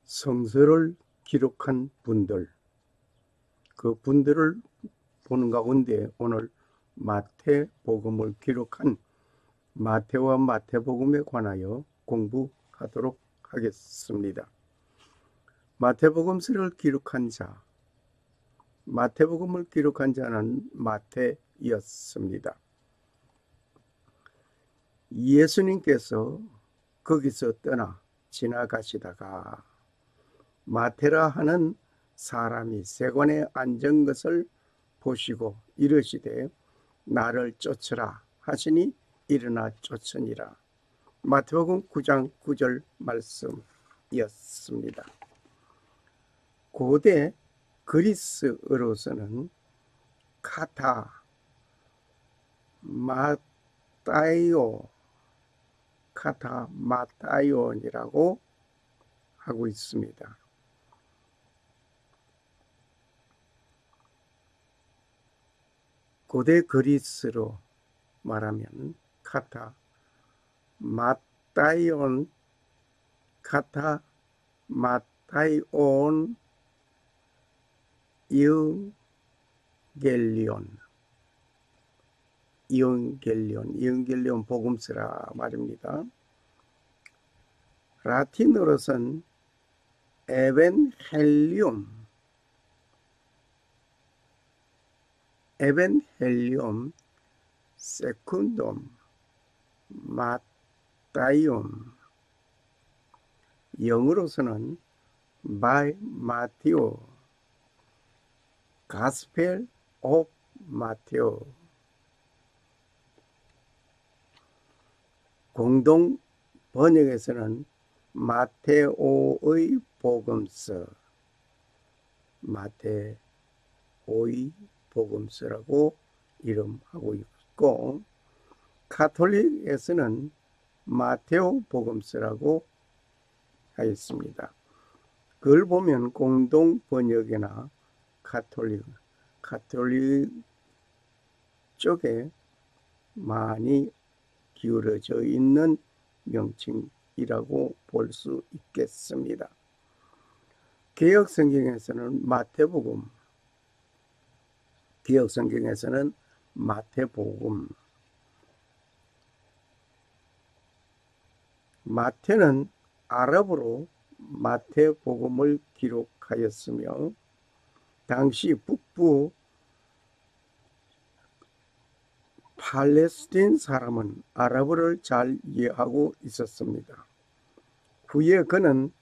성서를 기록한 분들, 그 분들을 보는 가운데 오늘 마태복음을 기록한 마태와 마태복음에 관하여 공부하도록 하겠습니다. 마태복음서를 기록한 자, 마태복음을 기록한 자는 마태였습니다. 예수님께서 거기서 떠나 지나가시다가 마태라 하는 사람이 세관에 앉은 것을 보시고 이르시되 나를 쫓으라 하시니 일어나 쫓으니라. 마태복음 9장 9절 말씀이었습니다. 고대 그리스어로서는 카타, 마타이온이라고 하고 있습니다. 고대 그리스로 말하면 카타, 마타이온, 카타, 마타이온, 이응겔리온 복음서라 말입니다. 라틴어로선 에벤헬리움, 세쿤돔, 마타이움, 영어로서는 by Matthew, Gospel of Matthew. 공동 번역에서는 마테오의 복음서, 마테오의 복음서라고 이름하고 있고, 가톨릭에서는 마테오 복음서라고 하였습니다. 그걸 보면 공동 번역이나 가톨릭 쪽에 많이 기울어져 있는 명칭이라고 볼 수 있겠습니다. 개역성경에서는 마태복음, 마태는 아랍어로 마태복음을 기록하였으며 당시 북부 팔레스틴 사람은 아랍어를 잘 이해하고 있었습니다. 후에 그는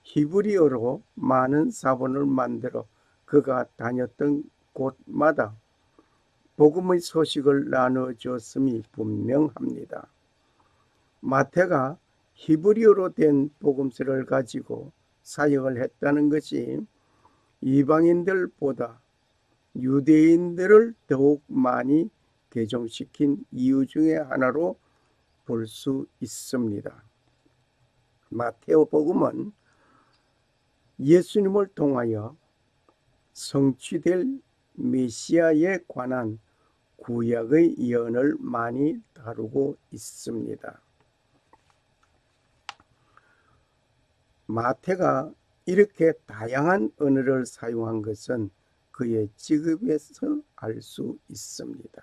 히브리어로 많은 사본을 만들어 그가 다녔던 곳마다 복음의 소식을 나눠줬음이 분명합니다. 마태가 히브리어로 된 복음서를 가지고 사역을 했다는 것이 이방인들보다 유대인들을 더욱 많이 개종시킨 이유 중에 하나로 볼 수 있습니다. 마태복음은 예수님을 통하여 성취될 메시아에 관한 구약의 예언을 많이 다루고 있습니다. 마태가 이렇게 다양한 언어를 사용한 것은 그의 직업에서 알 수 있습니다.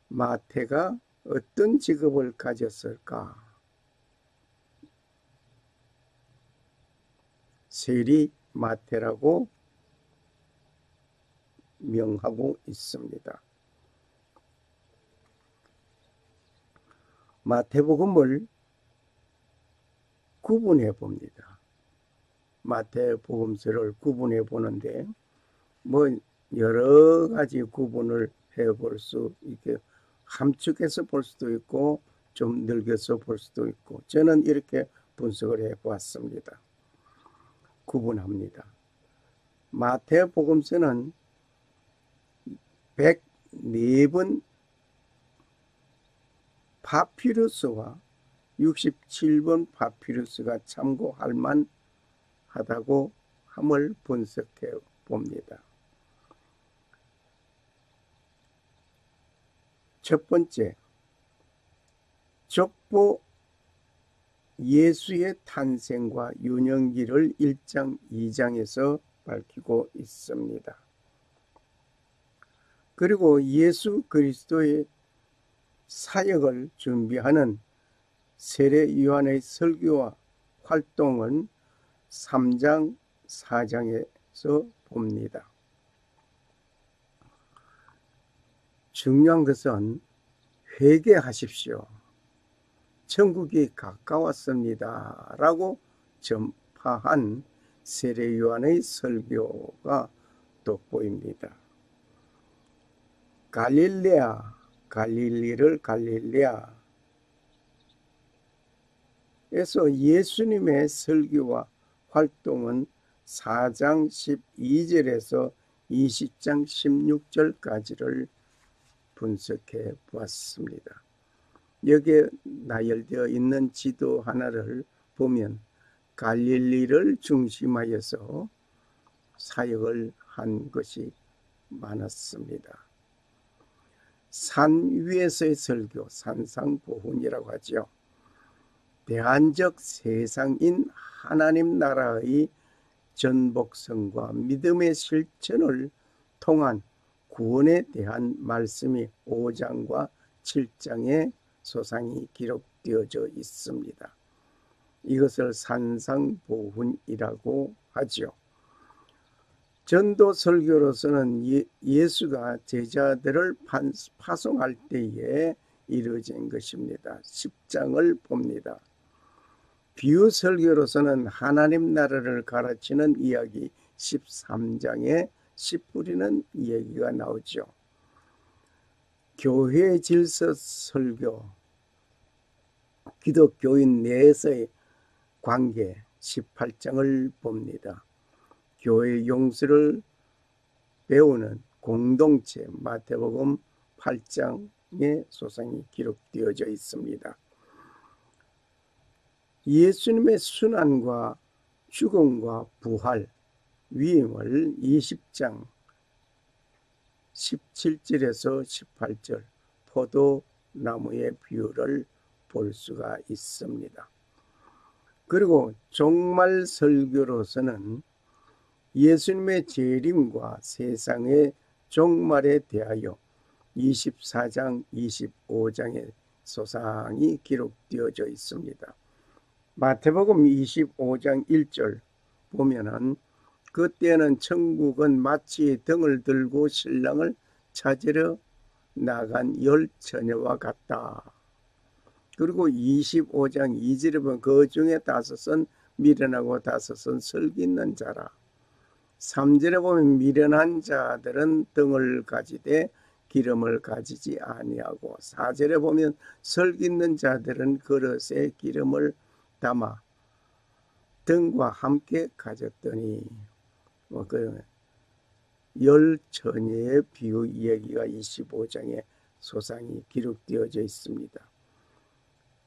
마태가 어떤 직업을 가졌을까? 세리 마태라고 명하고 있습니다. 마태복음을 구분해 봅니다. 마태복음서를 구분해 보는데 여러 가지 구분을 해볼 수 있게 함축해서 볼 수도 있고 좀 늘겨서 볼 수도 있고 저는 이렇게 분석을 해보았습니다. 구분합니다. 마태복음서는 104번 파피루스와 67번 파피루스가 참고할 만하다고 함을 분석해 봅니다. 첫 번째, 족보 예수의 탄생과 유년기를 1장, 2장에서 밝히고 있습니다. 그리고 예수 그리스도의 사역을 준비하는 세례 요한의 설교와 활동은 3장, 4장에서 봅니다. 중요한 것은 회개하십시오. 천국이 가까웠습니다. 라고 전파한 세례 요한의 설교가 돋보입니다. 갈릴레아, 갈릴리를 갈릴레아 에서 예수님의 설교와 활동은 4장 12절에서 20장 16절까지를 분석해 보았습니다. 여기에 나열되어 있는 지도 하나를 보면 갈릴리를 중심하여서 사역을 한 것이 많았습니다. 산 위에서의 설교, 산상보훈이라고 하죠. 대안적 세상인 하나님 나라의 전복성과 믿음의 실천을 통한 구원에 대한 말씀이 5장과 7장에 소상히 기록되어져 있습니다. 이것을 산상보훈이라고 하죠. 전도 설교로서는 예수가 제자들을 파송할 때에 이루어진 것입니다. 10장을 봅니다. 비유 설교로서는 하나님 나라를 가르치는 이야기 13장에 씨 뿌리는 이야기가 나오죠. 교회 질서 설교, 기독교인 내에서의 관계 18장을 봅니다. 교회 용서를 배우는 공동체 마태복음 8장에 소상히 기록되어져 있습니다. 예수님의 순환과 죽음과 부활, 위임을 20장 17절에서 18절 포도나무의 비유를 볼 수가 있습니다. 그리고 종말 설교로서는 예수님의 재림과 세상의 종말에 대하여 24장, 25장에 소상히 기록되어져 있습니다. 마태복음 25장 1절 보면은 그때는 천국은 마치 등을 들고 신랑을 찾으러 나간 10처녀와 같다. 그리고 25장 2절에 보면 그 중에 5은 미련하고 5은 슬기있는 자라. 3절에 보면 미련한 자들은 등을 가지되 기름을 가지지 아니하고 4절에 보면 슬기있는 자들은 그릇에 기름을 담아 등과 함께 가졌더니 그 10처녀의 비유 이야기가 25장에 소상히 기록되어져 있습니다.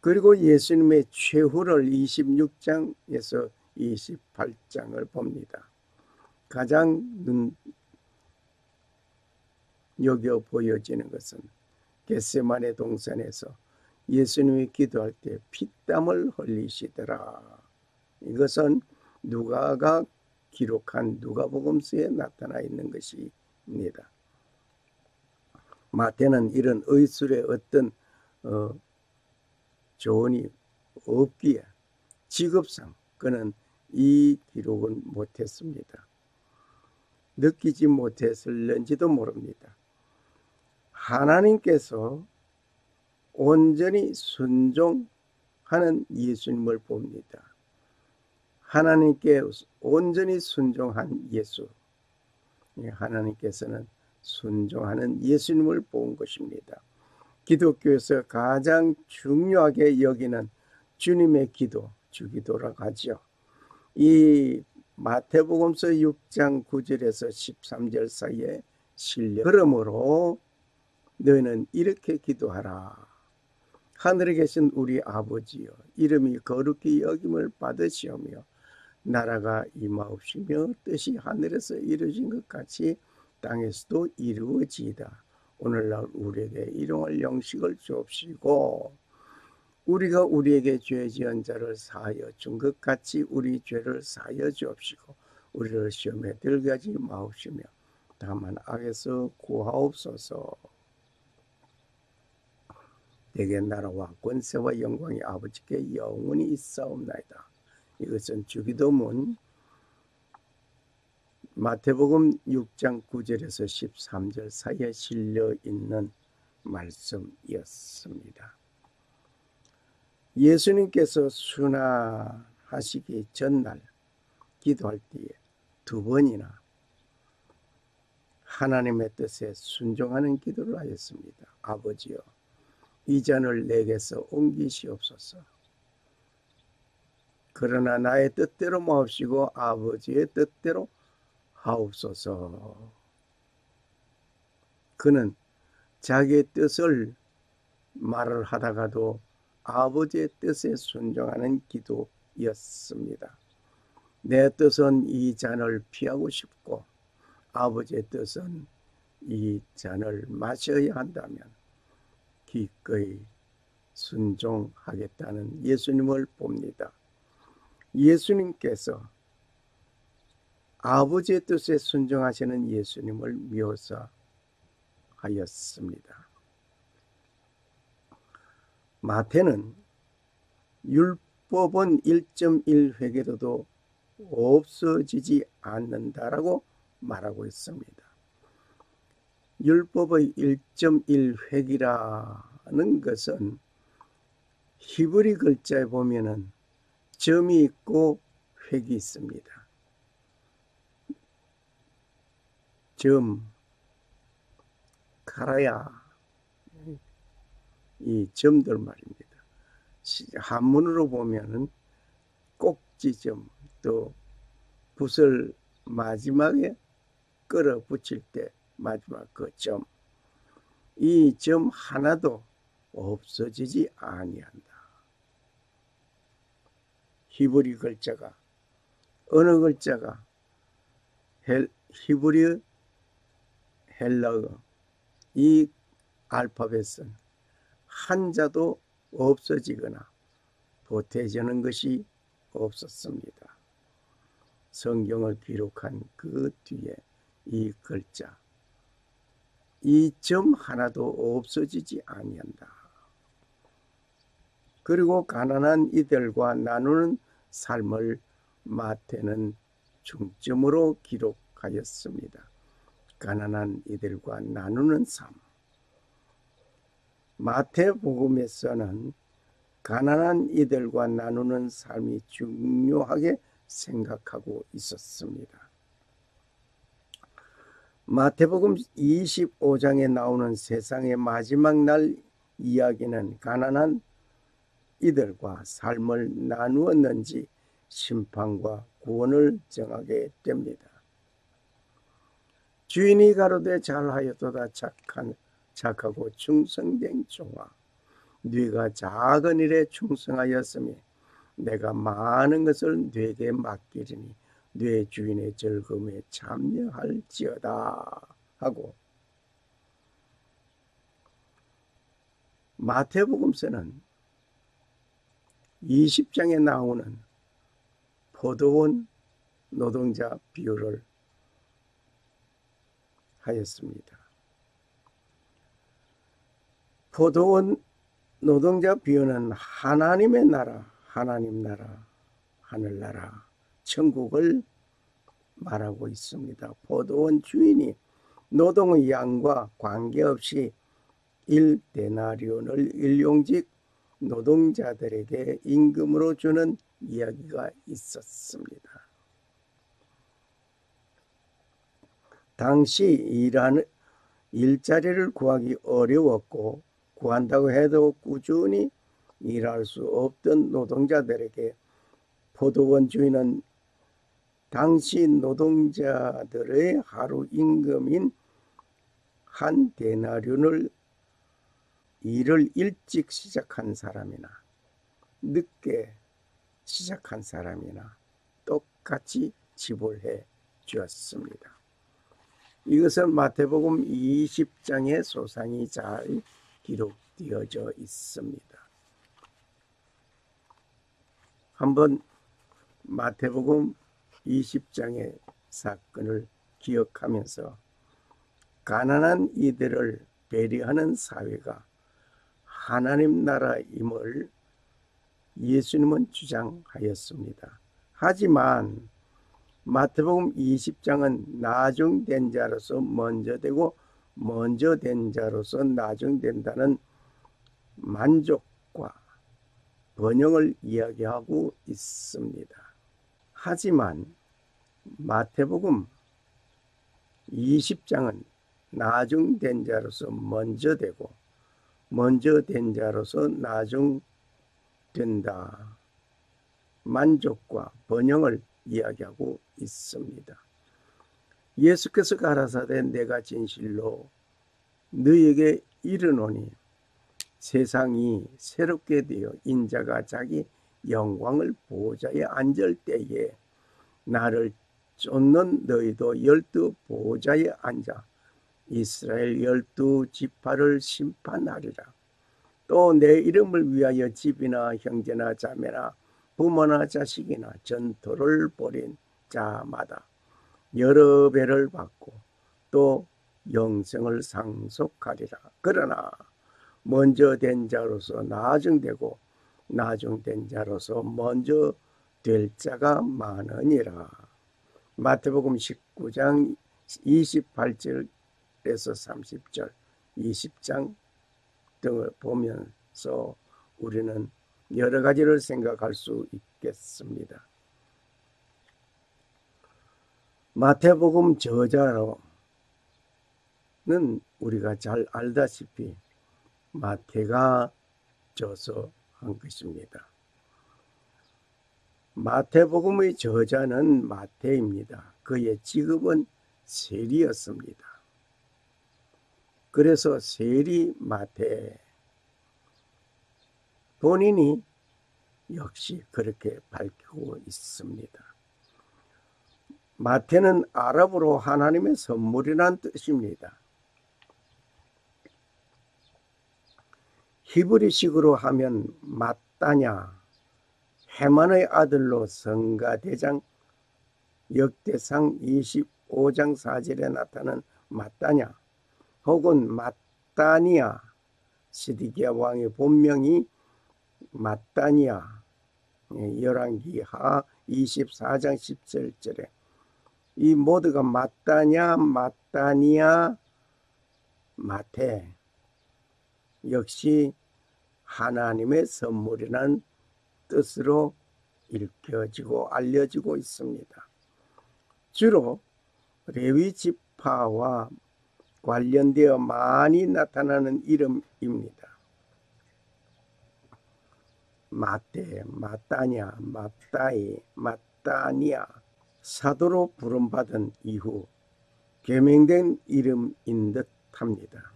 그리고 예수님의 최후를 26장에서 28장을 봅니다. 가장 눈여겨 보여지는 것은 겟세마네 동산에서 예수님이 기도할 때 피땀을 흘리시더라. 이것은 누가가 기록한 누가복음서에 나타나 있는 것입니다. 마태는 이런 의술의 어떤 조언이 없기에 직업상 그는 이 기록은 못했습니다. 느끼지 못했을는지도 모릅니다. 하나님께서 온전히 순종하는 예수님을 봅니다. 하나님께 온전히 순종한 예수, 하나님께서는 순종하는 예수님을 본 것입니다. 기독교에서 가장 중요하게 여기는 주님의 기도, 주기도라고 하죠. 이 마태복음서 6장 9절에서 13절 사이에 실려. 그러므로 너희는 이렇게 기도하라. 하늘에 계신 우리 아버지여, 이름이 거룩히 여김을 받으시오며 나라가 임하옵시며 뜻이 하늘에서 이루어진 것 같이 땅에서도 이루어지이다. 오늘날 우리에게 일용할 양식을 주옵시고 우리가 우리에게 죄 지은 자를 사하여 준 것 같이 우리 죄를 사하여 주옵시고 우리를 시험에 들게 하지 마옵시며 다만 악에서 구하옵소서. 대개 나라와 권세와 영광이 아버지께 영원히 있사옵나이다. 이것은 주기도문 마태복음 6장 9절에서 13절 사이에 실려 있는 말씀이었습니다. 예수님께서 순환하시기 전날 기도할 때에 두 번이나 하나님의 뜻에 순종하는 기도를 하였습니다. 아버지여, 이 잔을 내게서 옮기시옵소서. 그러나 나의 뜻대로 마옵시고 아버지의 뜻대로 하옵소서. 그는 자기의 뜻을 말을 하다가도 아버지의 뜻에 순종하는 기도였습니다. 내 뜻은 이 잔을 피하고 싶고 아버지의 뜻은 이 잔을 마셔야 한다면 기꺼이 순종하겠다는 예수님을 봅니다. 예수님께서 아버지의 뜻에 순종하시는 예수님을 묘사하였습니다. 마태는 율법은 1.1획에도 없어지지 않는다라고 말하고 있습니다. 율법의 1.1획이라는 것은 히브리 글자에 보면은 점이 있고 획이 있습니다. 점, 카라야, 이 점들 말입니다. 한문으로 보면은 꼭지점, 또 붓을 마지막에 끌어 붙일 때 마지막 그 점, 이 점 하나도 없어지지 아니한다. 히브리 글자가 어느 글자가 히브리 헬라어 이 알파벳은 한자도 없어지거나 보태지는 것이 없었습니다. 성경을 기록한 그 뒤에 이 글자, 이 점 하나도 없어지지 아니한다. 그리고 가난한 이들과 나누는 삶을 마태는 중점으로 기록하였습니다. 가난한 이들과 나누는 삶. 마태복음에서는 가난한 이들과 나누는 삶이 중요하게 생각하고 있었습니다. 마태복음 25장에 나오는 세상의 마지막 날 이야기는 가난한 이들과 삶을 나누었는지 심판과 구원을 정하게 됩니다. 주인이 가로되 잘하였도다 착하고 충성된 종아, 네가 작은 일에 충성하였으니 내가 많은 것을 네게 맡기리니 네 주인의 즐거움에 참여할지어다 하고, 마태복음서는 20장에 나오는 포도원 노동자 비유를 하였습니다. 포도원 노동자 비유는 하나님의 나라, 하나님 나라, 하늘나라, 천국을 말하고 있습니다. 포도원 주인이 노동의 양과 관계없이 1데나리온을 일용직 노동자들에게 임금으로 주는 이야기가 있었습니다. 당시 일자리를 구하기 어려웠고 구한다고 해도 꾸준히 일할 수 없던 노동자들에게 포도원 주인은 당시 노동자들의 하루 임금인 한 데나리온을 일을 일찍 시작한 사람이나 늦게 시작한 사람이나 똑같이 지불해 주었습니다. 이것은 마태복음 20장의 소상히 잘 기록되어져 있습니다. 한번 마태복음 20장의 사건을 기억하면서 가난한 이들을 배려하는 사회가 하나님 나라임을 예수님은 주장하였습니다. 하지만 마태복음 20장은 나중된 자로서 먼저 되고 먼저 된 자로서 나중된다는 만족과 번영을 이야기하고 있습니다. 하지만 마태복음 20장은 나중된 자로서 먼저 되고 먼저 된 자로서 나중된다. 만족과 번영을 이야기하고 있습니다. 예수께서 가라사대 내가 진실로 너희에게 이르노니 세상이 새롭게 되어 인자가 자기 영광을 보좌에 앉을 때에 나를 쫓는 너희도 12 보좌에 앉아 이스라엘 12 지파를 심판하리라. 또 내 이름을 위하여 집이나 형제나 자매나 부모나 자식이나 전토를 벌인 자마다 여러 배를 받고 또 영생을 상속하리라. 그러나 먼저 된 자로서 나중되고 나중된 자로서 먼저 될 자가 많으니라. 마태복음 19장 28절에서 30절 20장 등을 보면서 우리는 여러 가지를 생각할 수 있겠습니다. 마태복음 저자는 우리가 잘 알다시피 마태가 저서 한 것입니다. 마태복음의 저자는 마태입니다. 그의 직업은 세리였습니다. 그래서 세리 마태, 본인이 역시 그렇게 밝히고 있습니다. 마태는 아랍어로 하나님의 선물이란 뜻입니다. 히브리식으로 하면 마따냐, 헤만의 아들로 성가대장 역대상 25장 4절에 나타난 마따냐, 혹은 마따니아, 시디기야 왕의 본명이 마따니아, 열왕기하 24장 17절에 이 모두가 마따냐, 마따니아, 마태, 역시 하나님의 선물이라는 뜻으로 읽혀지고 알려지고 있습니다. 주로 레위 지파와 관련되어 많이 나타나는 이름입니다. 마태, 마따냐, 마따이, 마따니아, 사도로 부름받은 이후 개명된 이름인 듯합니다.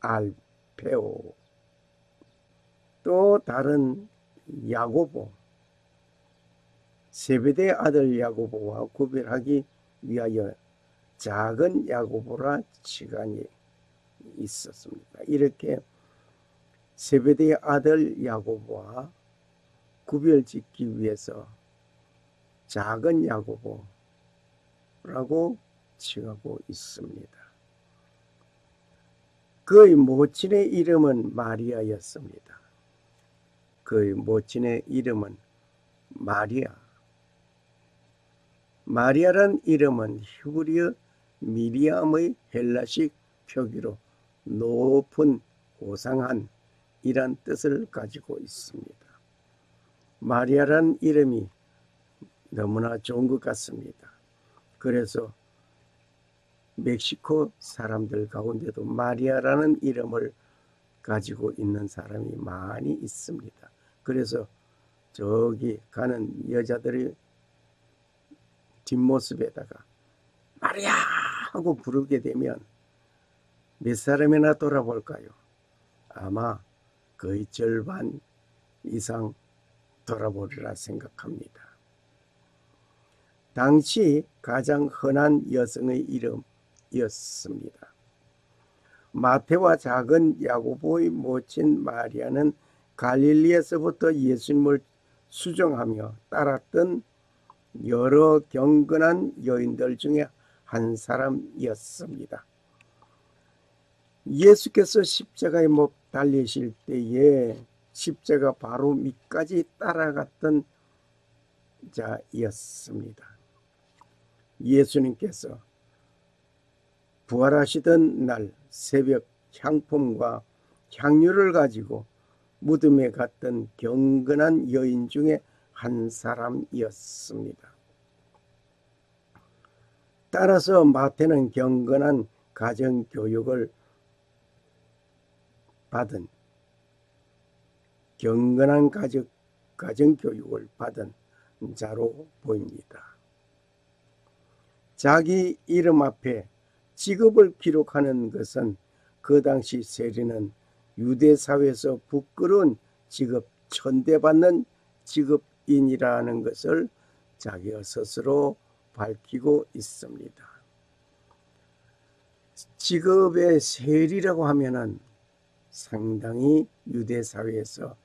알페오, 또 다른 야고보, 세베대의 아들 야고보와 구별하기 위하여 작은 야고보라 시간이 있었습니다. 이렇게 세베대의 아들 야고보와 구별짓기 위해서 작은 야고보라고 칭하고 있습니다. 그의 모친의 이름은 마리아였습니다. 그의 모친의 이름은 마리아. 마리아란 이름은 히브리어 미리암의 헬라식 표기로 높은, 고상한 이란 뜻을 가지고 있습니다. 마리아란 이름이 너무나 좋은 것 같습니다. 그래서 멕시코 사람들 가운데도 마리아라는 이름을 가지고 있는 사람이 많이 있습니다. 그래서 저기 가는 여자들이 뒷모습에다가 마리아 하고 부르게 되면 몇 사람이나 돌아볼까요? 아마 거의 절반 이상 돌아보리라 생각합니다. 당시 가장 흔한 여성의 이름이었습니다. 마태와 작은 야고보의 모친 마리아는 갈릴리에서부터 예수님을 수정하며 따랐던 여러 경건한 여인들 중에 한 사람이었습니다. 예수께서 십자가에 못 달리실 때에 십자가 바로 밑까지 따라갔던 자였습니다. 예수님께서 부활하시던 날 새벽 향품과 향유를 가지고 무덤에 갔던 경건한 여인 중에 한 사람이었습니다. 따라서 마태는 경건한 가정교육을 받은 자로 보입니다. 자기 이름 앞에 직업을 기록하는 것은 그 당시 세리는 유대 사회에서 부끄러운 직업, 천대받는 직업인이라는 것을 자기가 스스로 밝히고 있습니다. 직업의 세리라고 하면은 상당히 유대 사회에서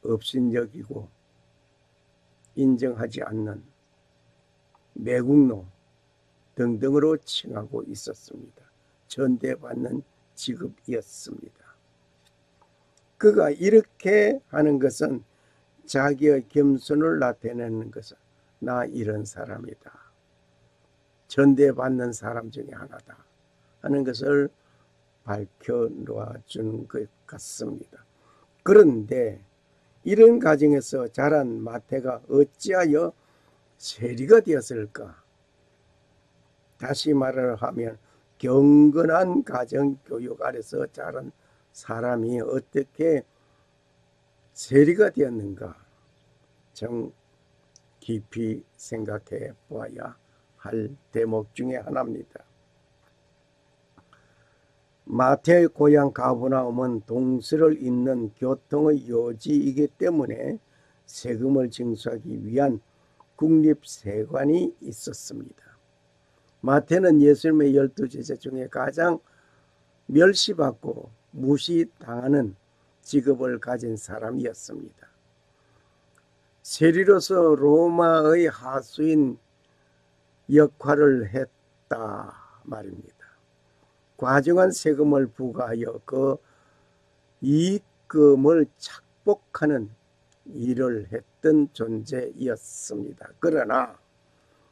업신여기고 인정하지 않는 매국노 등등으로 칭하고 있었습니다. 전대받는 직업이었습니다. 그가 이렇게 하는 것은 자기의 겸손을 나타내는 것은 나 이런 사람이다. 전대받는 사람 중에 하나다 하는 것을 밝혀놓아 준 것 같습니다. 그런데 이런 가정에서 자란 마태가 어찌하여 세리가 되었을까? 다시 말을 하면 경건한 가정교육 아래서 자란 사람이 어떻게 세리가 되었는가? 정 깊이 생각해 보아야 할 대목 중에 하나입니다. 마태의 고향 가버나움은 동서를 잇는 교통의 요지이기 때문에 세금을 징수하기 위한 국립세관이 있었습니다. 마태는 예수님의 12제자 중에 가장 멸시받고 무시당하는 직업을 가진 사람이었습니다. 세리로서 로마의 하수인 역할을 했다 말입니다. 과중한 세금을 부과하여 그 이익금을 착복하는 일을 했던 존재였습니다. 그러나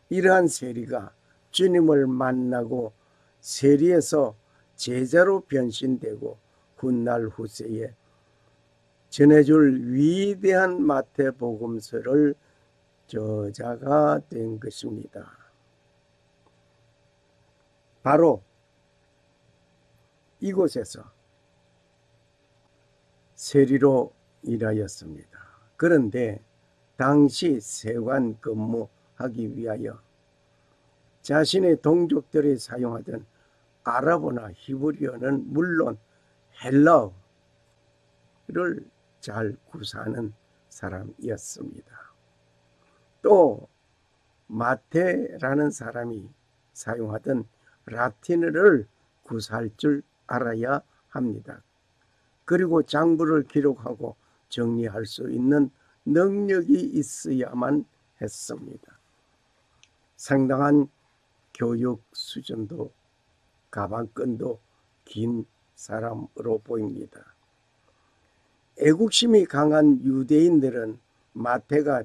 이러한 세리가 주님을 만나고 세리에서 제자로 변신되고 훗날 후세에 전해줄 위대한 마태복음서를 저자가 된 것입니다. 바로 이곳에서 세리로 일하였습니다. 그런데 당시 세관 근무하기 위하여 자신의 동족들이 사용하던 아랍어나 히브리어는 물론 헬라어를 잘 구사하는 사람이었습니다. 또 마태라는 사람이 사용하던 라틴어를 구사할 줄 알아야 합니다. 그리고 장부를 기록하고 정리할 수 있는 능력이 있어야만 했습니다. 상당한 교육 수준도 가방끈도 긴 사람으로 보입니다. 애국심이 강한 유대인들은 마태가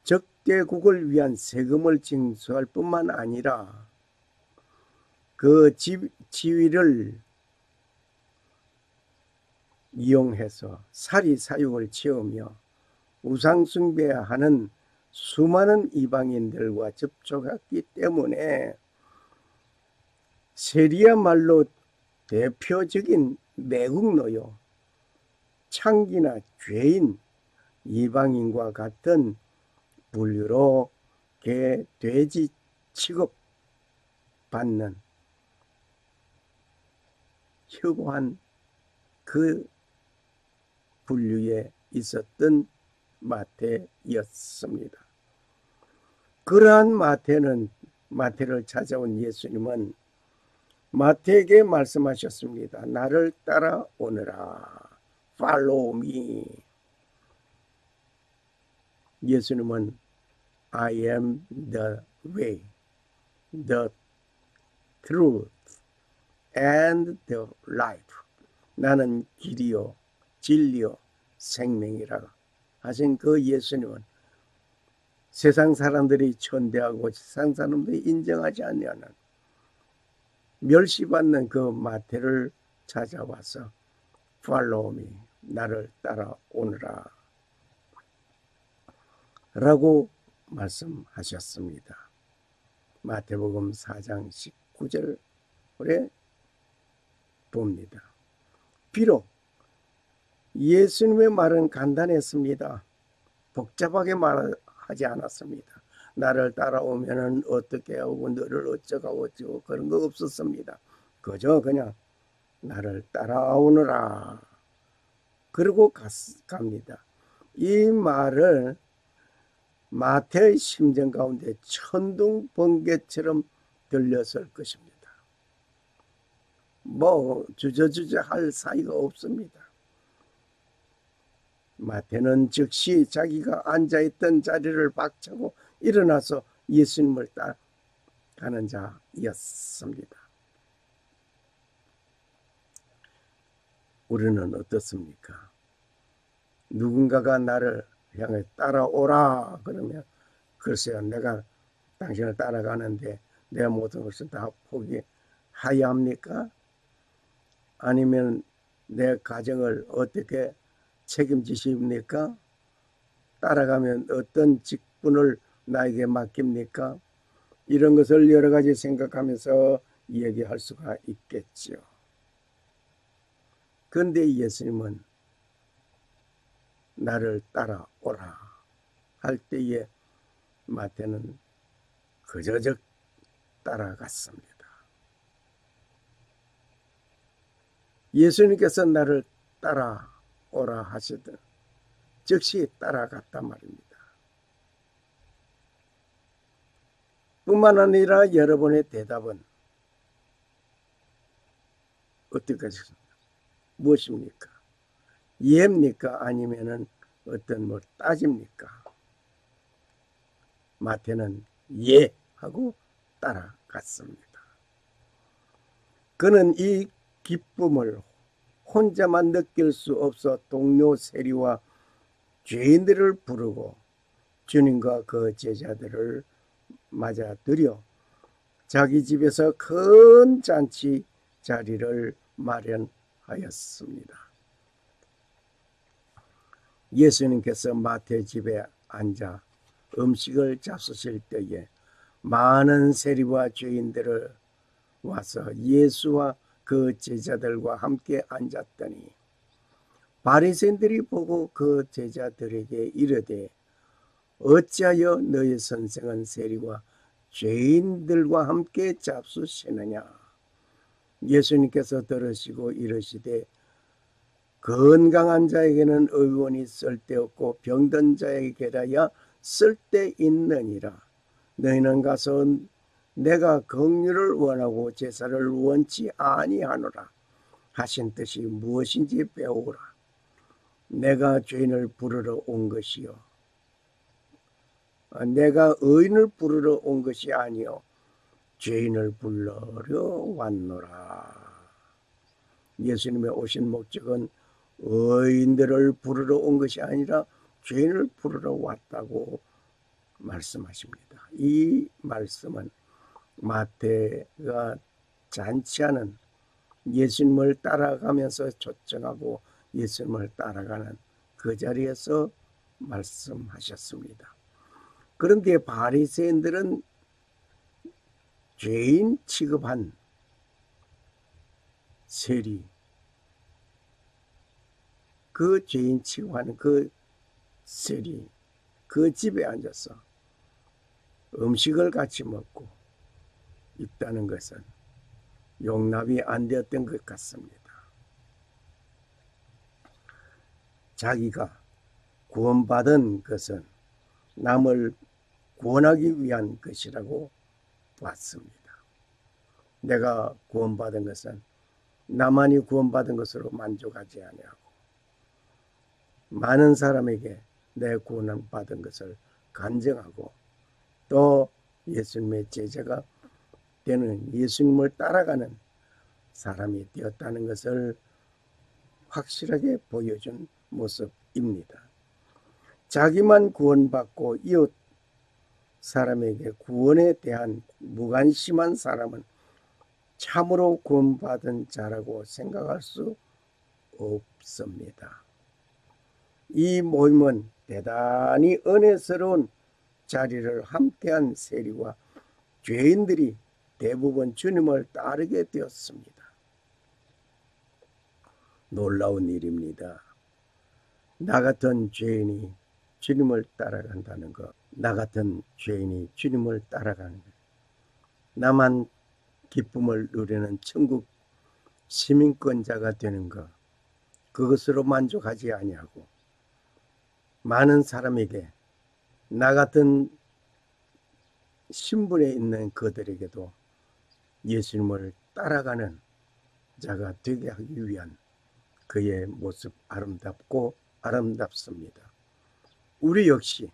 적대국을 위한 세금을 징수할 뿐만 아니라 그 지위를 이용해서 사리사욕을 채우며 우상숭배하는 수많은 이방인들과 접촉했기 때문에 세리야말로 대표적인 매국노요, 창기나 죄인, 이방인과 같은 분류로 개, 돼지 취급받는 혐오한 그 분류에 있었던 마태였습니다. 그러한 마태를 찾아온 예수님은 마태에게 말씀하셨습니다. 나를 따라오너라. Follow me. 예수님은 I am the way, the truth, and the life. 나는 길이요, 진리요, 생명이라 하신 그 예수님은 세상 사람들이 천대하고 세상 사람들이 인정하지 않는 멸시받는 그 마태를 찾아와서 Follow me, 나를 따라오느라 라고 말씀하셨습니다. 마태복음 4장 19절에 봅니다. 비록 예수님의 말은 간단했습니다. 복잡하게 말하지 않았습니다. 나를 따라오면은 어떻게 하고 너를 어쩌고 그런 거 없었습니다. 그저 그냥 나를 따라오느라 그러고 갑니다. 이 말을 마태의 심정 가운데 천둥 번개처럼 들렸을 것입니다. 뭐 주저주저 할 사이가 없습니다. 마태는 즉시 자기가 앉아있던 자리를 박차고 일어나서 예수님을 따라가는 자였습니다. 우리는 어떻습니까? 누군가가 나를 향해 따라오라 그러면 글쎄요, 내가 당신을 따라가는데 내 모든 것을 다 포기해야 합니까? 아니면 내 가정을 어떻게 책임지십니까? 따라가면 어떤 직분을 나에게 맡깁니까? 이런 것을 여러 가지 생각하면서 얘기할 수가 있겠죠. 그런데 예수님은 나를 따라오라 할 때에 마태는 그저적 따라갔습니다. 예수님께서 나를 따라오라 하시든 즉시 따라갔단 말입니다. 뿐만 아니라 여러분의 대답은 어떻게 하십니까? 무엇입니까? 예입니까? 아니면은 어떤 뭐 따집니까? 마태는 예 하고 따라갔습니다. 그는 이 기쁨을 혼자만 느낄 수 없어 동료 세리와 죄인들을 부르고 주님과 그 제자들을 맞아들여 자기 집에서 큰 잔치 자리를 마련하였습니다. 예수님께서 마태 집에 앉아 음식을 잡수실 때에 많은 세리와 죄인들을 와서 예수와 그 제자들과 함께 앉았더니 바리새인들이 보고 그 제자들에게 이르되 어찌하여 너희 선생은 세리와 죄인들과 함께 잡수시느냐? 예수님께서 들으시고 이르시되 건강한 자에게는 의원이 쓸데없고 병든 자에게라야 쓸데있느니라. 너희는 가서 내가 긍휼을 원하고 제사를 원치 아니하노라 하신 뜻이 무엇인지 배우라. 내가 죄인을 부르러 온 것이요 내가 의인을 부르러 온 것이 아니요 죄인을 부르러 왔노라. 예수님의 오신 목적은 의인들을 부르러 온 것이 아니라 죄인을 부르러 왔다고 말씀하십니다. 이 말씀은 마태가 잔치하는 예수님을 따라가면서 초청하고 예수님을 따라가는 그 자리에서 말씀하셨습니다. 그런데 바리새인들은 죄인 취급한 세리, 그 죄인 취급하는 그 세리, 그 집에 앉아서 음식을 같이 먹고 있다는 것은 용납이 안 되었던 것 같습니다. 자기가 구원받은 것은 남을 구원하기 위한 것이라고 봤습니다. 내가 구원받은 것은 나만이 구원받은 것으로 만족하지 아니하고 많은 사람에게 내 구원을 받은 것을 간증하고 또 예수님의 제자가 되는, 예수님을 따라가는 사람이 되었다는 것을 확실하게 보여준 모습입니다. 자기만 구원받고 이웃 사람에게 구원에 대한 무관심한 사람은 참으로 구원받은 자라고 생각할 수 없습니다. 이 모임은 대단히 은혜스러운 자리를 함께한 세리와 죄인들이 대부분 주님을 따르게 되었습니다. 놀라운 일입니다. 나 같은 죄인이 주님을 따라간다는 것, 나 같은 죄인이 주님을 따라가는 것, 나만 기쁨을 누리는 천국 시민권자가 되는 것, 그것으로 만족하지 아니하고 많은 사람에게 나 같은 신분에 있는 그들에게도 예수님을 따라가는 자가 되게 하기 위한 그의 모습 아름답고 아름답습니다. 우리 역시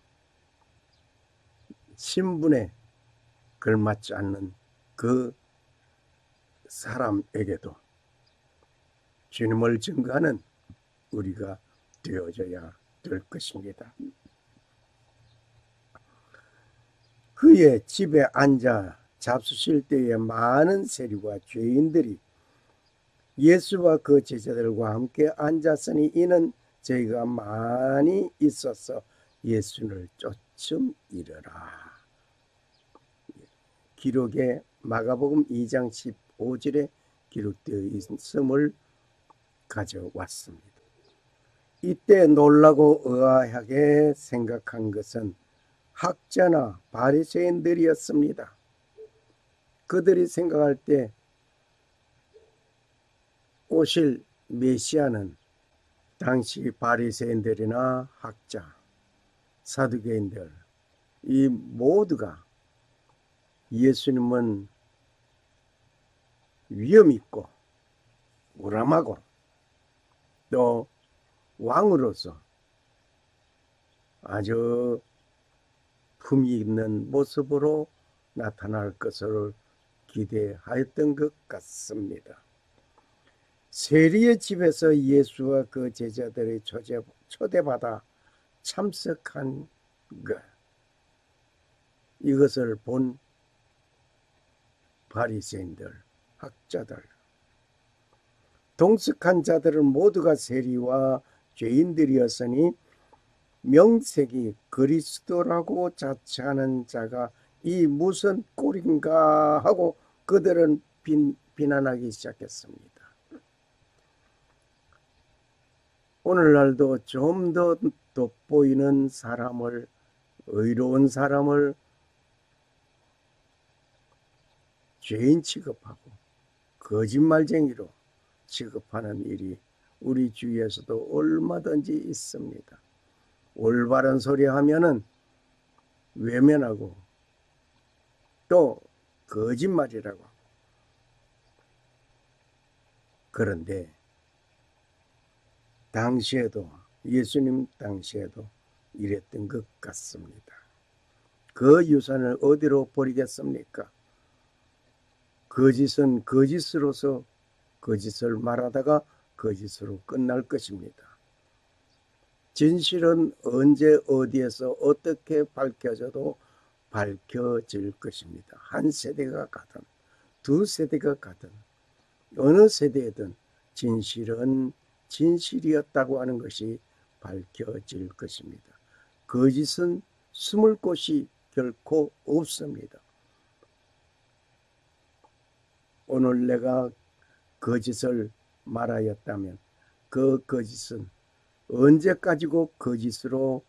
신분에 걸맞지 않는 그 사람에게도 주님을 증거하는 우리가 되어져야 될 것입니다. 그의 집에 앉아 잡수실 때에 많은 세리와 죄인들이 예수와 그 제자들과 함께 앉았으니 이는 저희가 많이 있어서 예수를 쫓음 이르라. 기록에 마가복음 2장 15절에 기록되어 있음을 가져왔습니다. 이때 놀라고 의아하게 생각한 것은 학자나 바리새인들이었습니다. 그들이 생각할 때 오실 메시아는 당시 바리새인들이나 학자, 사두개인들 이 모두가 예수님은 위엄 있고 우람하고 또 왕으로서 아주 품위 있는 모습으로 나타날 것을 기대하였던 것 같습니다. 세리의 집에서 예수와 그 제자들의 초대받아 참석한 것, 이것을 본 바리새인들, 학자들, 동석한 자들은 모두가 세리와 죄인들이었으니 명색이 그리스도라고 자처하는 자가 이 무슨 꼴인가 하고 그들은 비난하기 시작했습니다. 오늘날도 좀 더 돋보이는 사람을, 의로운 사람을 죄인 취급하고 거짓말쟁이로 취급하는 일이 우리 주위에서도 얼마든지 있습니다. 올바른 소리 하면은 외면하고 또 거짓말이라고 하고. 그런데 당시에도, 예수님 당시에도 이랬던 것 같습니다. 그 유산을 어디로 버리겠습니까? 거짓은 거짓으로서 거짓을 말하다가 거짓으로 끝날 것입니다. 진실은 언제 어디에서 어떻게 밝혀져도 밝혀질 것입니다. 한 세대가 가든 두 세대가 가든 어느 세대에든 진실은 진실이었다고 하는 것이 밝혀질 것입니다. 거짓은 숨을 곳이 결코 없습니다. 오늘 내가 거짓을 말하였다면 그 거짓은 언제까지고 거짓으로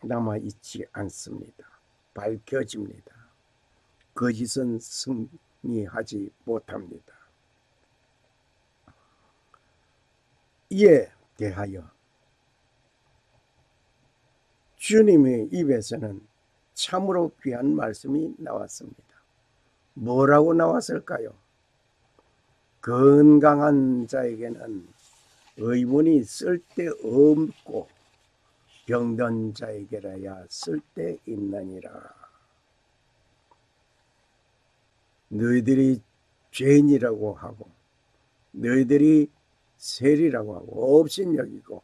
남아있지 않습니다. 밝혀집니다. 거짓은 승리하지 못합니다. 이에 대하여 주님의 입에서는 참으로 귀한 말씀이 나왔습니다. 뭐라고 나왔을까요? 건강한 자에게는 의원이 쓸데없고 병든 자에게라야 쓸데있느니라. 너희들이 죄인이라고 하고 너희들이 세리라고 하고 업신 여기고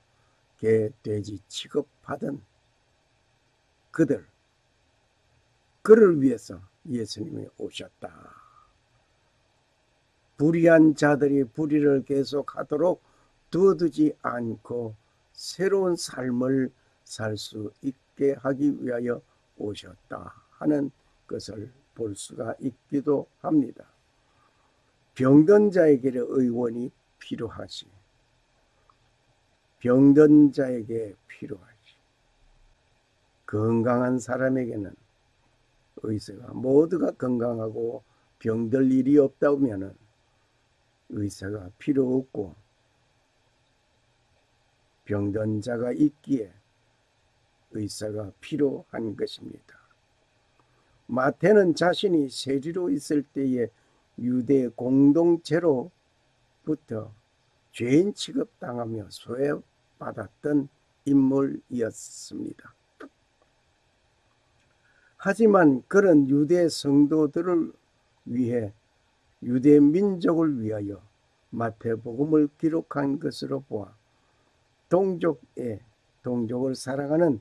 개 돼지 취급하던 그를 위해서 예수님이 오셨다. 불의한 자들이 불의를 계속하도록 두어두지 않고 새로운 삶을 살 수 있게 하기 위하여 오셨다 하는 것을 볼 수가 있기도 합니다. 병든 자에게 의원이 필요하지. 병든 자에게 필요하지. 건강한 사람에게는 의사가 모두가 건강하고 병들 일이 없다면 의사가 필요 없고 병든 자가 있기에 의사가 필요한 것입니다. 마태는 자신이 세리로 있을 때에 유대 공동체로부터 죄인 취급당하며 소외받았던 인물이었습니다. 하지만 그런 유대 성도들을 위해 유대 민족을 위하여 마태복음을 기록한 것으로 보아 동족을 사랑하는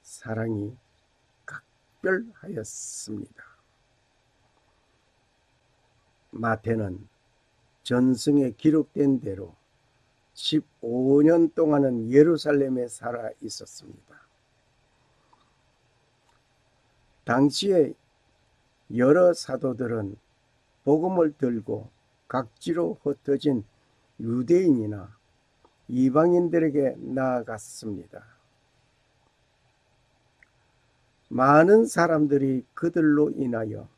사랑이 각별하였습니다. 마태는 전승에 기록된 대로 15년 동안은 예루살렘에 살아 있었습니다. 당시에 여러 사도들은 복음을 들고 각지로 흩어진 유대인이나 이방인들에게 나아갔습니다. 많은 사람들이 그들로 인하여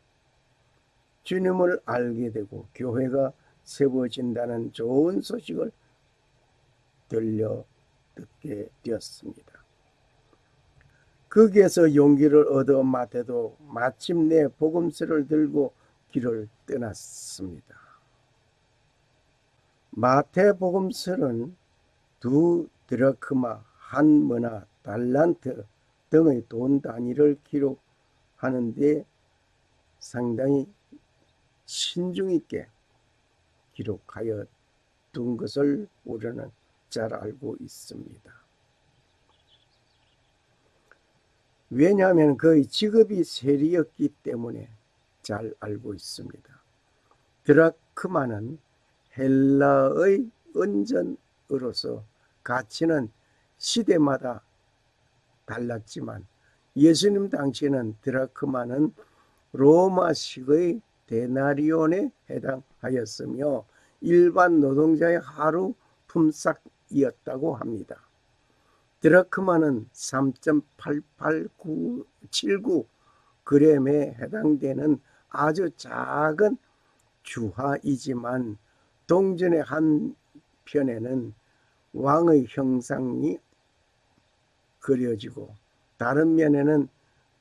주님을 알게 되고 교회가 세워진다는 좋은 소식을 들려 듣게 되었습니다. 거기에서 용기를 얻어 마태도 마침내 복음서를 들고 길을 떠났습니다. 마태복음서는 2 드라크마, 1 머나, 달란트 등의 돈 단위를 기록하는 데 상당히 신중 있게 기록하여 둔 것을 우리는 잘 알고 있습니다. 왜냐하면 그의 직업이 세리였기 때문에 잘 알고 있습니다. 드라크마는 헬라의 은전으로서 가치는 시대마다 달랐지만 예수님 당시에는 드라크마는 로마식의 데나리온에 해당하였으며 일반 노동자의 하루 품삯이었다고 합니다. 드라크마는 3.8879g에 해당되는 아주 작은 주화이지만 동전의 한 편에는 왕의 형상이 그려지고 다른 면에는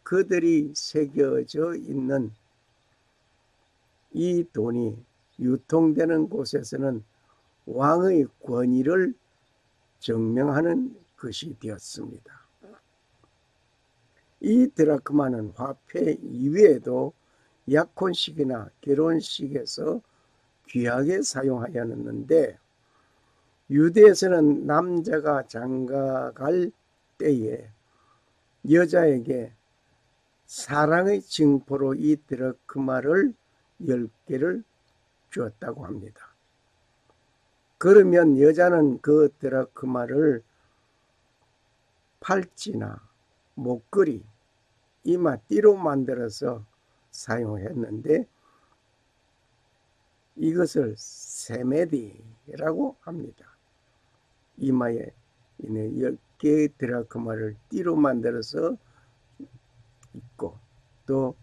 그들이 새겨져 있는 이 돈이 유통되는 곳에서는 왕의 권위를 증명하는 것이 되었습니다. 이 드라크마는 화폐 이외에도 약혼식이나 결혼식에서 귀하게 사용하였는데 유대에서는 남자가 장가갈 때에 여자에게 사랑의 징표로 이 드라크마를 10개를 주었다고 합니다. 그러면 여자는 그 드라크마를 팔찌나 목걸이, 이마띠로 만들어서 사용했는데 이것을 세메디라고 합니다. 이마에 있는 10개의 드라크마를 띠로 만들어서 입고 또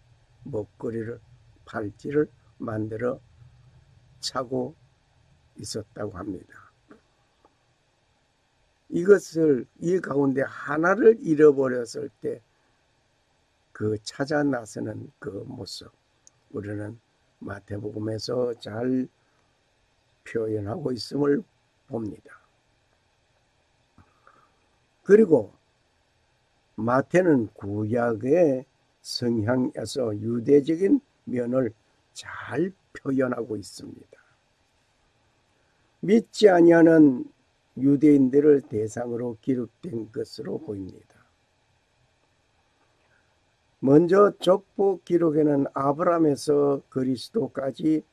목걸이를 팔찌를 만들어 차고 있었다고 합니다. 이것을 이 가운데 하나를 잃어버렸을 때 그 찾아 나서는 그 모습 우리는 마태복음에서 잘 표현하고 있음을 봅니다. 그리고 마태는 구약의 성향에서 유대적인 면을 잘 표현하고 있습니다. 믿지 아니하는 유대인들을 대상으로 기록된 것으로 보입니다. 먼저 족보 기록에는 아브라함에서 그리스도까지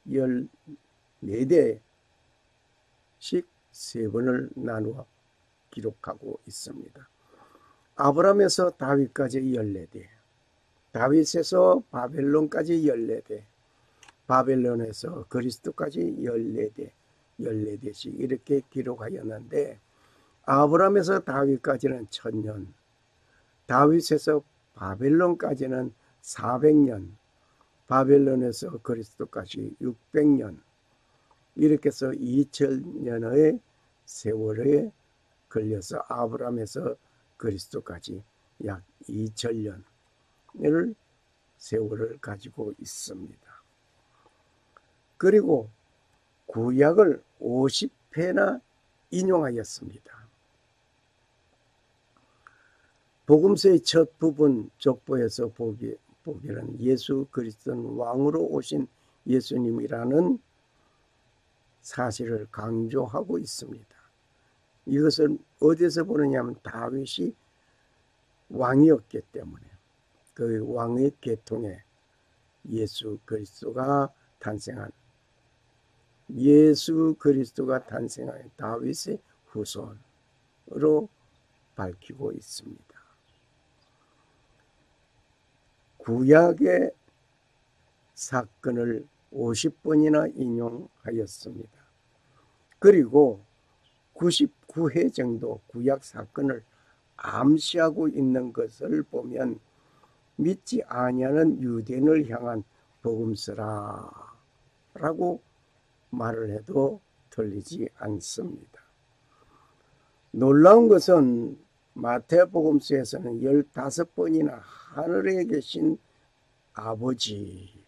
14대씩 3번을 나누어 기록하고 있습니다. 아브라함에서 다윗까지 14대, 다윗에서 바벨론까지 14대, 바벨론에서 그리스도까지 14대, 14대씩 이렇게 기록하였는데, 아브라함에서 다윗까지는 1000년, 다윗에서 바벨론까지는 400년, 바벨론에서 그리스도까지 600년, 이렇게 해서 2000년의 세월에 걸려서 아브라함에서 그리스도까지 약 2000년을 세월을 가지고 있습니다. 그리고 구약을 50회나 인용하였습니다. 복음서의 첫 부분 족보에서 보기에는 예수 그리스도는 왕으로 오신 예수님이라는 사실을 강조하고 있습니다. 이것을 어디서 보느냐면 다윗이 왕이었기 때문에 그 왕의 계통에 예수 그리스도가 탄생한 다윗의 후손으로 밝히고 있습니다. 구약의 사건을 50번이나 인용하였습니다. 그리고 99회 정도 구약 사건을 암시하고 있는 것을 보면 믿지 아니하는 유대인을 향한 복음서라라고 말을 해도 틀리지 않습니다. 놀라운 것은 마태복음서에서는 15번이나 하늘에 계신 아버지,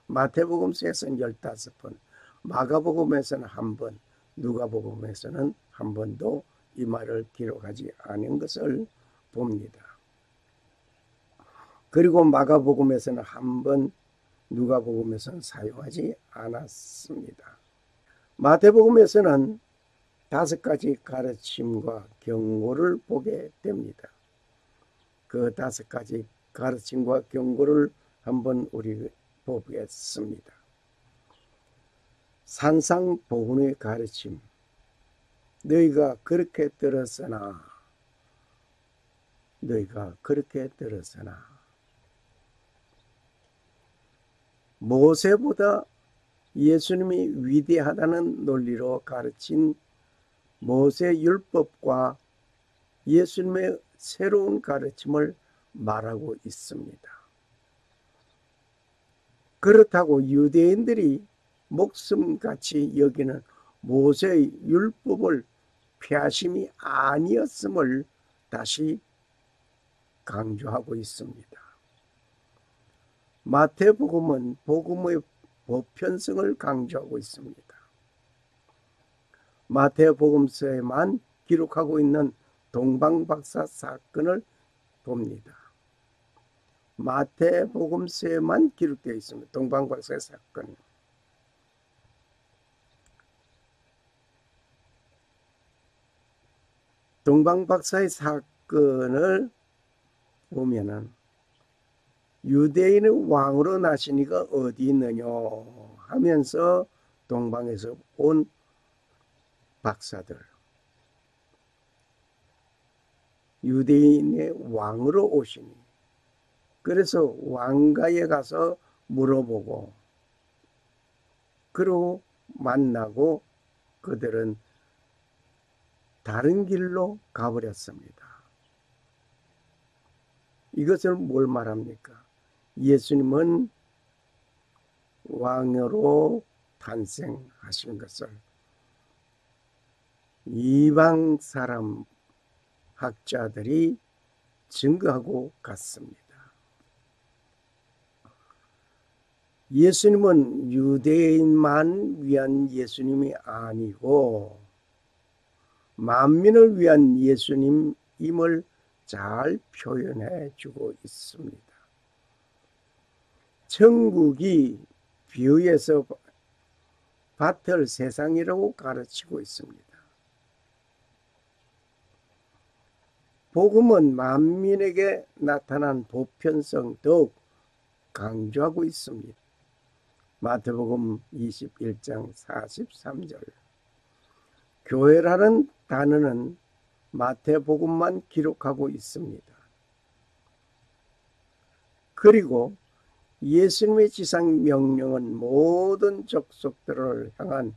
마태복음서에서는 15번, 마가복음에서는 1번, 누가복음에서는 1번도 이 말을 기록하지 않은 것을 봅니다. 그리고 마가복음에서는 1번, 누가복음에서는 사용하지 않았습니다. 마태복음에서는 5가지 가르침과 경고를 보게 됩니다. 그 5가지 가르침과 경고를 한번 우리 보겠습니다. 산상보훈의 가르침. 너희가 그렇게 들었으나 모세보다 예수님이 위대하다는 논리로 가르친 모세 율법과 예수님의 새로운 가르침을 말하고 있습니다. 그렇다고 유대인들이 목숨같이 여기는 모세의 율법을 폐하심이 아니었음을 다시 강조하고 있습니다. 마태복음은 복음의 보편성을 강조하고 있습니다. 마태복음서에만 기록하고 있는 동방박사 사건을 봅니다. 마태복음서에만 기록되어 있습니다. 동방박사 사건. 동방박사의 사건을 보면은 유대인의 왕으로 나신 이가 어디 있느냐 하면서 동방에서 온 박사들, 유대인의 왕으로 오시니, 그래서 왕가에 가서 물어보고 그러고 만나고 그들은 다른 길로 가버렸습니다. 이것을 뭘 말합니까? 예수님은 왕으로 탄생하신 것을 이방 사람 학자들이 증거하고 갔습니다. 예수님은 유대인만 위한 예수님이 아니고 만민을 위한 예수님임을 잘 표현해 주고 있습니다. 천국이 비유에서 밭을 세상이라고 가르치고 있습니다. 복음은 만민에게 나타난 보편성 더욱 강조하고 있습니다. 마태복음 21장 43절. 교회라는 단어는 마태복음만 기록하고 있습니다. 그리고 예수님의 지상 명령은 모든 족속들을 향한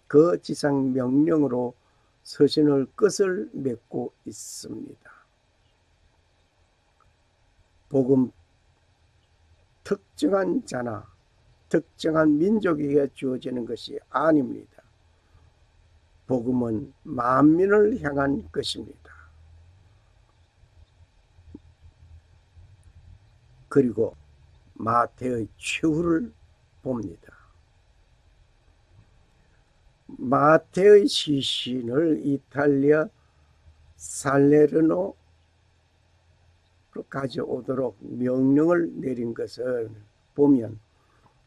그 지상 명령으로 서신을 끝을 맺고 있습니다. 복음 특정한 자나 특정한 민족에게 주어지는 것이 아닙니다. 복음은 만민을 향한 것입니다. 그리고 마태의 최후를 봅니다. 마태의 시신을 이탈리아 살레르노로 가져오도록 명령을 내린 것을 보면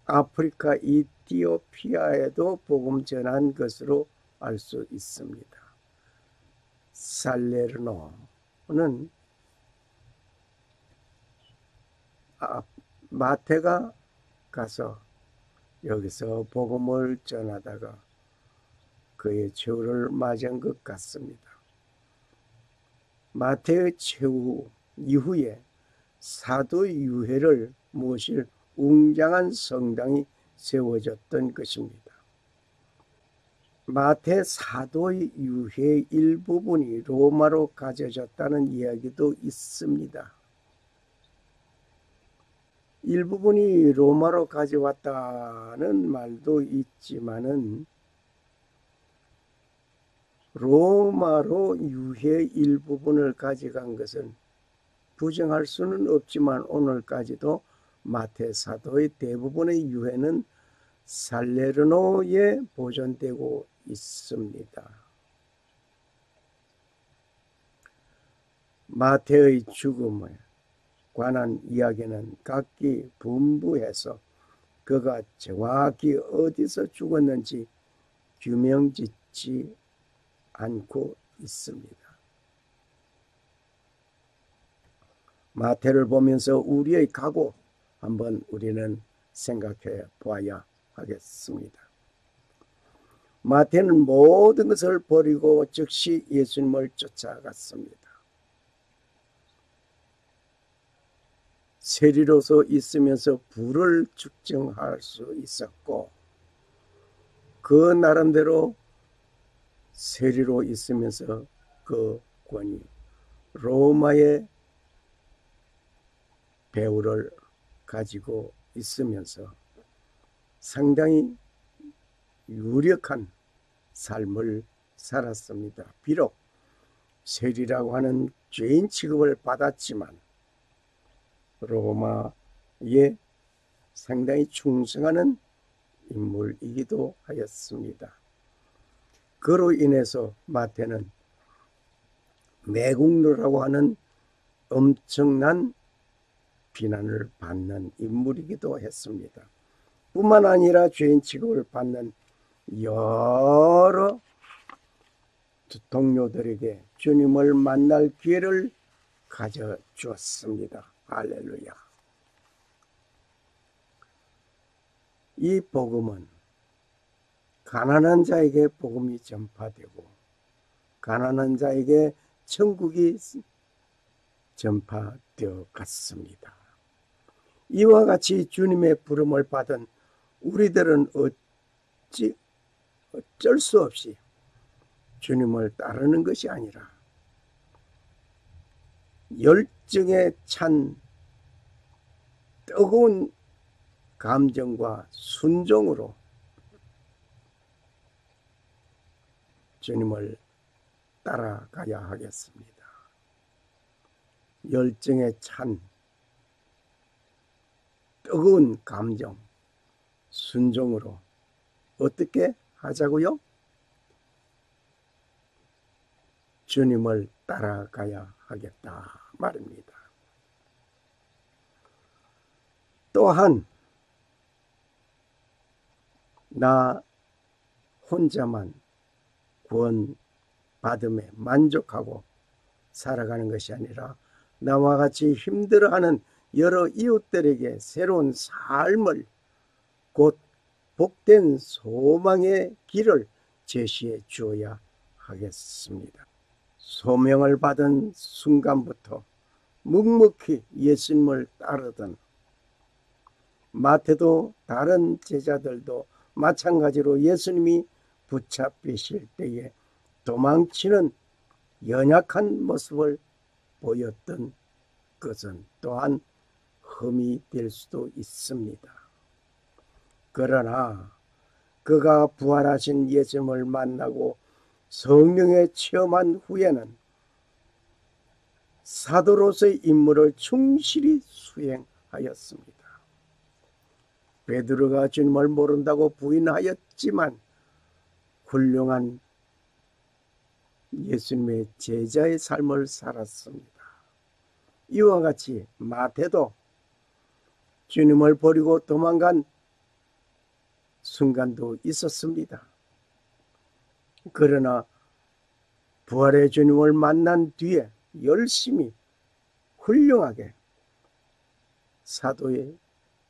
아프리카 이티오피아에도 복음 전한 것으로 알 수 있습니다. 살레르노는 마태가 가서 여기서 복음을 전하다가 그의 최후를 맞이한 것 같습니다. 마태의 최후 이후에 사도 유해를 모실 웅장한 성당이 세워졌던 것입니다. 마태 사도의 유해의 일부분이 로마로 가져졌다는 이야기도 있습니다. 일부분이 로마로 가져왔다는 말도 있지만은 로마로 유해의 일부분을 가져간 것은 부정할 수는 없지만 오늘까지도 마태 사도의 대부분의 유해는 살레르노에 보존되고 있습니다. 마태의 죽음에 관한 이야기는 각기 분부해서 그가 정확히 어디서 죽었는지 규명짓지 않고 있습니다. 마태를 보면서 우리의 각오 한번 우리는 생각해 보아야 하겠습니다. 마태는 모든 것을 버리고 즉시 예수님을 쫓아갔습니다. 세리로서 있으면서 부를 측정할 수 있었고 그 나름대로 세리로 있으면서 그 권위, 로마의 배후를 가지고 있으면서 상당히 유력한 삶을 살았습니다. 비록 세리라고 하는 죄인 취급을 받았지만 로마에 상당히 충성하는 인물이기도 하였습니다. 그로 인해서 마태는 매국노라고 하는 엄청난 비난을 받는 인물이기도 했습니다. 뿐만 아니라 죄인 취급을 받는 여러 동료들에게 주님을 만날 기회를 가져주었습니다. 할렐루야. 이 복음은 가난한 자에게 복음이 전파되고 가난한 자에게 천국이 전파되어 갔습니다. 이와 같이 주님의 부름을 받은 우리들은 어쩔 수 없이 주님을 따르는 것이 아니라 열정에 찬 뜨거운 감정과 순종으로 주님을 따라가야 하겠습니다. 열정에 찬 뜨거운 감정, 순종으로 어떻게 하자고요? 주님을 따라가야 하겠다 말입니다. 또한 나 혼자만 구원 받음에 만족하고 살아가는 것이 아니라 나와 같이 힘들어하는 여러 이웃들에게 새로운 삶을, 곧 복된 소망의 길을 제시해 주어야 하겠습니다. 소명을 받은 순간부터 묵묵히 예수님을 따르던 마태도 다른 제자들도 마찬가지로 예수님이 붙잡히실 때에 도망치는 연약한 모습을 보였던 것은 또한 흠이 될 수도 있습니다. 그러나 그가 부활하신 예수님을 만나고 성령에 체험한 후에는 사도로서의 임무를 충실히 수행하였습니다. 베드로가 주님을 모른다고 부인하였지만 훌륭한 예수님의 제자의 삶을 살았습니다. 이와 같이 마태도 주님을 버리고 도망간 순간도 있었습니다. 그러나 부활의 주님을 만난 뒤에 열심히 훌륭하게 사도의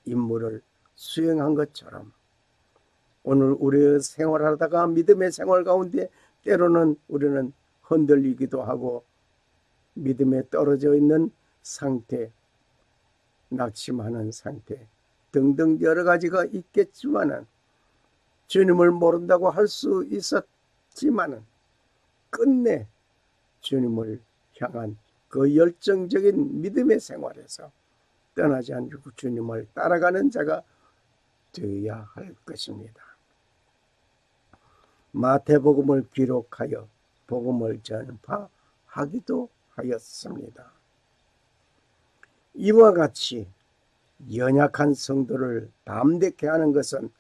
임무를 수행한 것처럼 오늘 우리의 생활하다가 믿음의 생활 가운데 때로는 우리는 흔들리기도 하고 믿음에 떨어져 있는 상태, 낙심하는 상태 등등 여러 가지가 있겠지만은 주님을 모른다고 할 수 있었지만은 끝내 주님을 향한 그 열정적인 믿음의 생활에서 떠나지 않고 주님을 따라가는 자가 되어야 할 것입니다. 마태복음을 기록하여 복음을 전파하기도 하였습니다. 이와 같이 연약한 성도를 담대케 하는 것은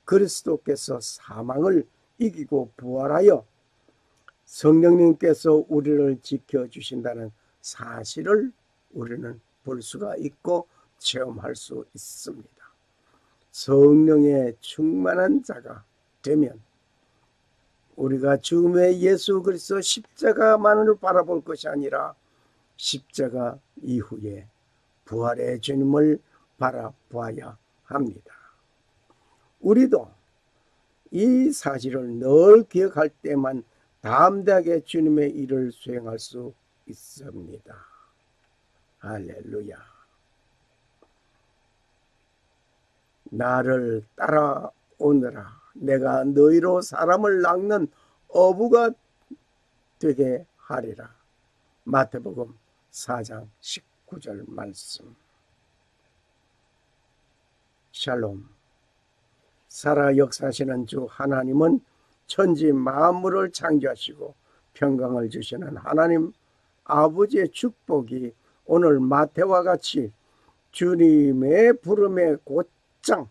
그리스도께서 사망을 이기고 부활하여 성령님께서 우리를 지켜주신다는 사실을 우리는 볼 수가 있고 체험할 수 있습니다. 성령에 충만한 자가 되면 우리가 죽음의 예수 그리스도 십자가만을 바라볼 것이 아니라 십자가 이후에 부활의 주님을 바라봐야 합니다. 우리도 이 사실을 늘 기억할 때만 담대하게 주님의 일을 수행할 수 있습니다. 할렐루야. 나를 따라오너라. 내가 너희로 사람을 낚는 어부가 되게 하리라. 마태복음 4장 19절 말씀. 샬롬. 살아 역사하시는 주 하나님은 천지 만물을 창조하시고 평강을 주시는 하나님 아버지의 축복이 오늘 마태와 같이 주님의 부름에 곧장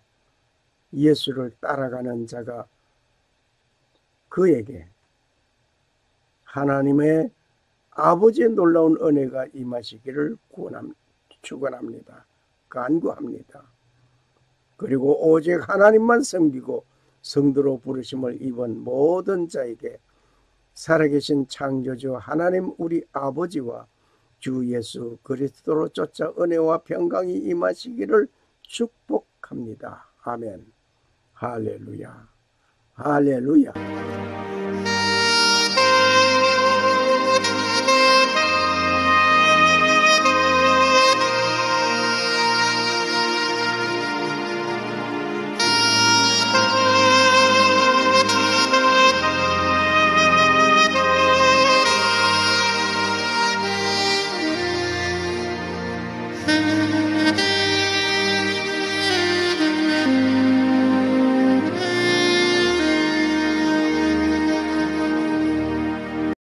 예수를 따라가는 자가 그에게 하나님의 아버지의 놀라운 은혜가 임하시기를 축원합니다. 간구합니다. 그리고 오직 하나님만 섬기고 성도로 부르심을 입은 모든 자에게 살아계신 창조주 하나님 우리 아버지와 주 예수 그리스도로 쫓아 은혜와 평강이 임하시기를 축복합니다. 아멘. 할렐루야. 할렐루야.